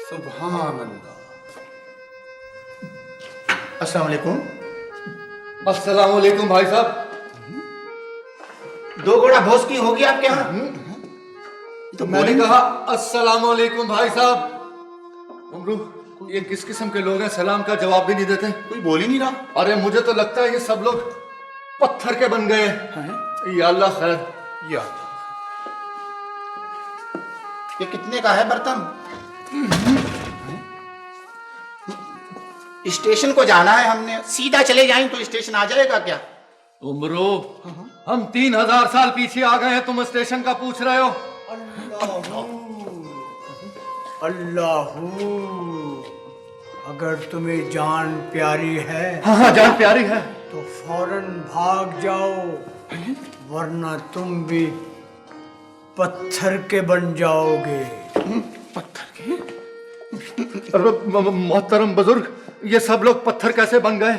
सुभान अल्लाह। अस्सलाम वालेकुम। अस्सलाम वालेकुम भाई साहब। दो घोड़ा भोज की होगी आपके यहाँ? तो मैंने कहा अस्सलाम वालेकुम भाई साहब। उमरू, ये किस किस्म के लोग हैं, सलाम का जवाब भी नहीं देते। कोई बोल ही नहीं रहा। अरे मुझे तो लगता है ये सब लोग पत्थर के बन गए। या अल्लाह खैर। या ये कितने का है बर्तन? स्टेशन को जाना है हमने, सीधा चले जाएं तो स्टेशन आ जाएगा क्या? उमरू, हम 3000 साल पीछे आ गए हैं, तुम स्टेशन का पूछ रहे हो? अल्लाहू, अगर तुम्हें जान प्यारी है, हाँ जान प्यारी है, तो फौरन भाग जाओ, वरना तुम भी पत्थर के बन जाओगे। पत्थर के? मोहतरम बुजुर्ग, ये सब लोग पत्थर कैसे बन गए?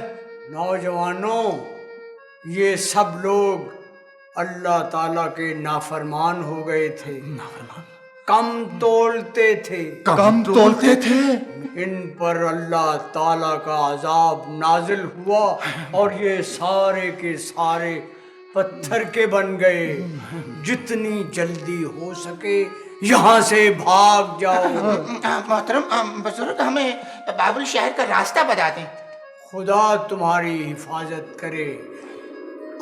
नौजवानों, ये सब लोग अल्लाह ताला के नाफरमान हो गए थे। नाफरमान? कम तोलते थे। कम तोलते थे। इन पर अल्लाह ताला का अजाब नाजिल हुआ और ये सारे के सारे पत्थर के बन गए। जितनी जल्दी हो सके यहाँ से भाग जाओ। मोहतरम बुजुर्ग, हमें बाबुल शहर का रास्ता बता दें। खुदा तुम्हारी हिफाजत करे।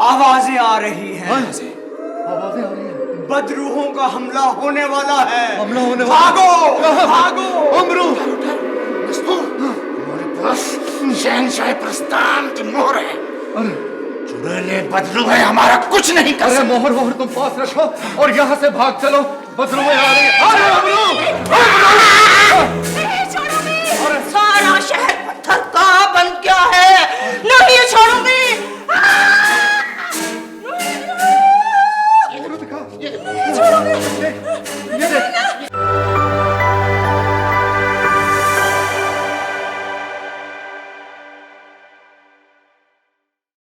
आवाजें आ रही हैं। आवाजें आ रही हैं। बदरूहों का हमला होने वाला है। हमला होने वाला। भागो भागो। उमरू, हमारे पास शहंशाह प्रस्थान की मोहर है। चुड़ैले बदलू है, हमारा कुछ नहीं कर अरे सकते। मोहर तुम पास रखो और यहाँ से भाग चलो। बदरू में आ रही है। अरे उमरू,